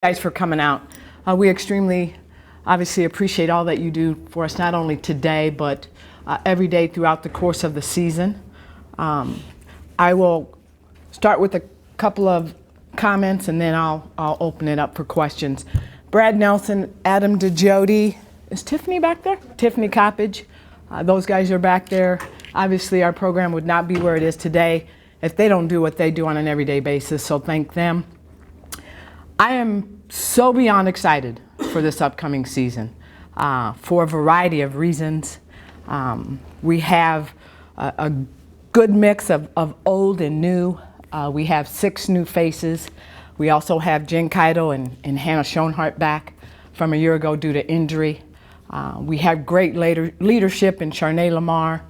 Guys for coming out. We extremely obviously appreciate all that you do for us, not only today, but every day throughout the course of the season. I will start with a couple of comments and then I'll open it up for questions. Brad Nelson, Adam DeJody, is Tiffany back there? Tiffany Coppage, those guys are back there. Obviously our program would not be where it is today if they don't do what they do on an everyday basis, so thank them. I am so beyond excited for this upcoming season for a variety of reasons. We have a good mix of old and new. We have 6 new faces. We also have Jen Keitel and Hannah Schoenhart back from a year ago due to injury. We have great leadership in Charnay Lamar,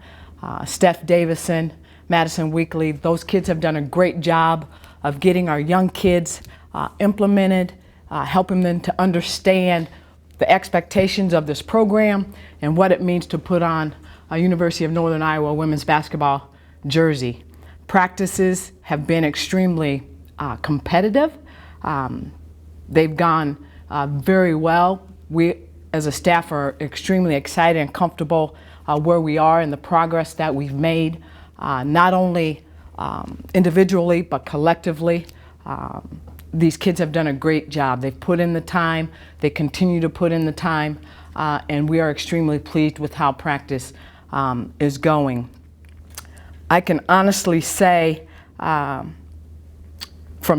Steph Davison, Madison Weekly. Those kids have done a great job of getting our young kids implemented, helping them to understand the expectations of this program and what it means to put on a University of Northern Iowa women's basketball jersey. Practices have been extremely competitive. They've gone very well. We as a staff are extremely excited and comfortable where we are and the progress that we've made, not only individually but collectively. These kids have done a great job. They've put in the time, they continue to put in the time, and we are extremely pleased with how practice is going. I can honestly say from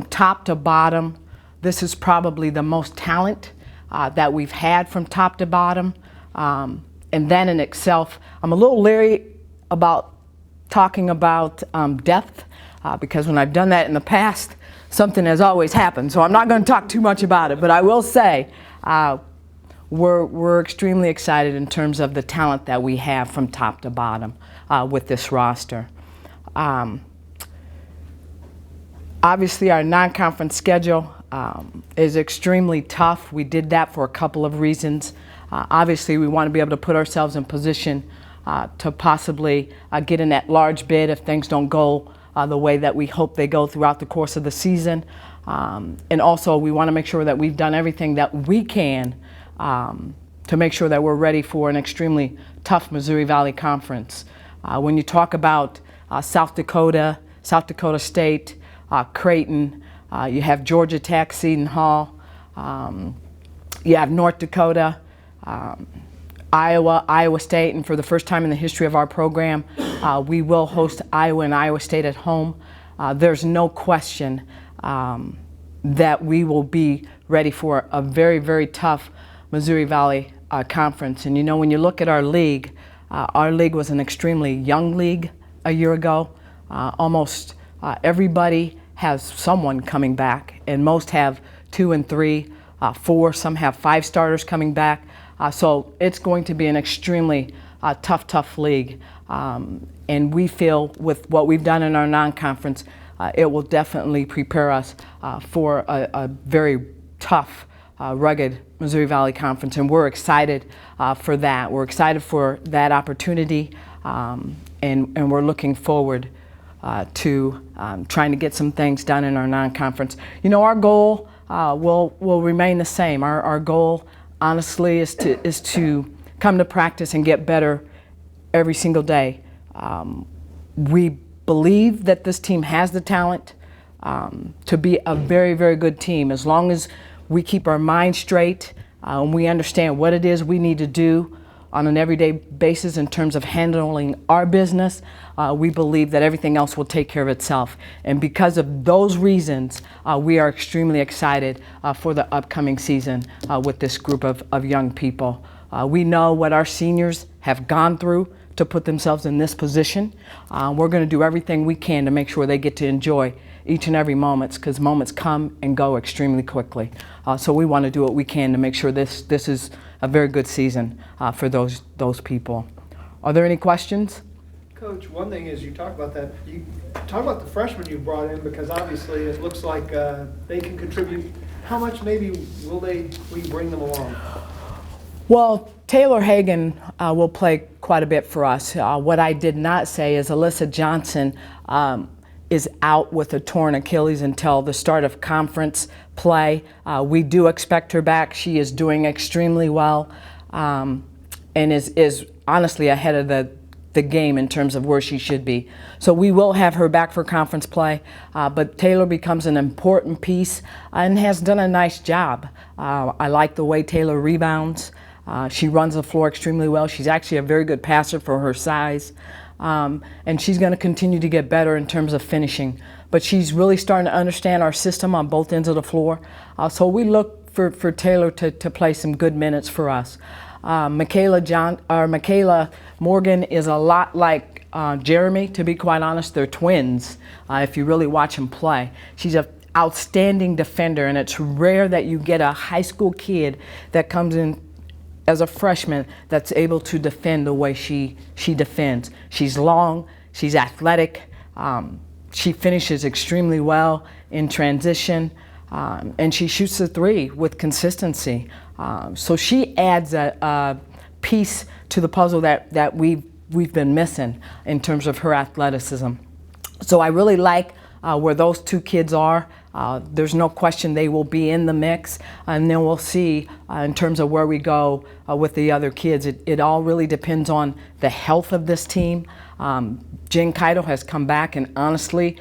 top to bottom, this is probably the most talent that we've had from top to bottom. And that in itself, I'm a little leery about talking about depth because when I've done that in the past, something has always happened, so I'm not going to talk too much about it, but I will say we're extremely excited in terms of the talent that we have from top to bottom with this roster. Obviously, our non-conference schedule is extremely tough. We did that for a couple of reasons. Obviously, we want to be able to put ourselves in position to possibly get in that large bid if things don't go the way that we hope they go throughout the course of the season. And also we want to make sure that we've done everything that we can to make sure that we're ready for an extremely tough Missouri Valley Conference. When you talk about South Dakota State, Creighton, you have Georgia Tech, Seton Hall, you have North Dakota, Iowa State, and for the first time in the history of our program, we will host Iowa and Iowa State at home. There's no question that we will be ready for a very, very tough Missouri Valley Conference. And you know, when you look at our league was an extremely young league a year ago. Almost everybody has someone coming back, and most have 2 and 3, 4, some have 5 starters coming back. So it's going to be an extremely tough league. And we feel with what we've done in our non-conference, it will definitely prepare us for a very tough, rugged Missouri Valley Conference. And we're excited for that. We're excited for that opportunity, and we're looking forward to trying to get some things done in our non-conference. You know, our goal will remain the same. Our goal, honestly, is to come to practice and get better every single day. We believe that this team has the talent to be a very, very good team as long as we keep our mind straight and we understand what it is we need to do on an everyday basis in terms of handling our business. We believe that everything else will take care of itself. And because of those reasons, we are extremely excited for the upcoming season with this group of young people. We know what our seniors have gone through to put themselves in this position. We're going to do everything we can to make sure they get to enjoy each and every moment, because moments come and go extremely quickly. So we want to do what we can to make sure this is a very good season for those people. Are there any questions? Coach, one thing is you talk about that. You talk about the freshmen you brought in, because obviously it looks like they can contribute. How much maybe will we bring them along? Well, Taylor Hagan will play quite a bit for us. What I did not say is Alyssa Johnson is out with a torn Achilles until the start of conference play. We do expect her back. She is doing extremely well, and is honestly ahead of the game in terms of where she should be. So we will have her back for conference play, but Taylor becomes an important piece and has done a nice job. I like the way Taylor rebounds. She runs the floor extremely well. She's actually a very good passer for her size. And she's going to continue to get better in terms of finishing. But she's really starting to understand our system on both ends of the floor. So we look for Taylor to play some good minutes for us. Michaela Morgan is a lot like Jeremy, to be quite honest. They're twins, if you really watch them play. She's an outstanding defender, and it's rare that you get a high school kid that comes in as a freshman that's able to defend the way she defends. She's long, she's athletic, she finishes extremely well in transition, and she shoots the three with consistency. So she adds a piece to the puzzle that we've been missing in terms of her athleticism. So I really like where those two kids are. There's no question they will be in the mix, and then we'll see in terms of where we go with the other kids. It all really depends on the health of this team. Jen Keitel has come back, and honestly,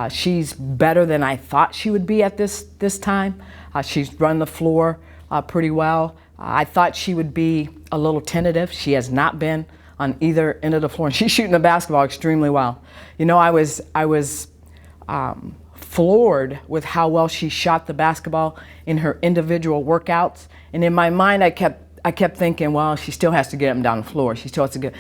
she's better than I thought she would be at this time. She's run the floor pretty well. I thought she would be a little tentative. She has not been on either end of the floor, and she's shooting the basketball extremely well. You know, I was floored with how well she shot the basketball in her individual workouts, and in my mind I kept thinking, well, she still has to get them down the floor. She still has to get,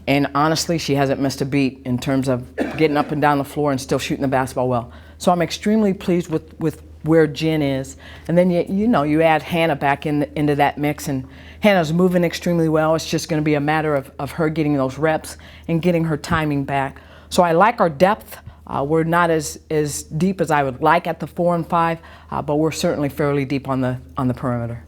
and honestly, she hasn't missed a beat in terms of getting up and down the floor and still shooting the basketball well. So I'm extremely pleased with where Jen is, and then you add Hannah back into that mix, and Hannah's moving extremely well. It's just going to be a matter of her getting those reps and getting her timing back. So I like our depth. We're not as deep as I would like at the 4 and 5, but we're certainly fairly deep on the perimeter.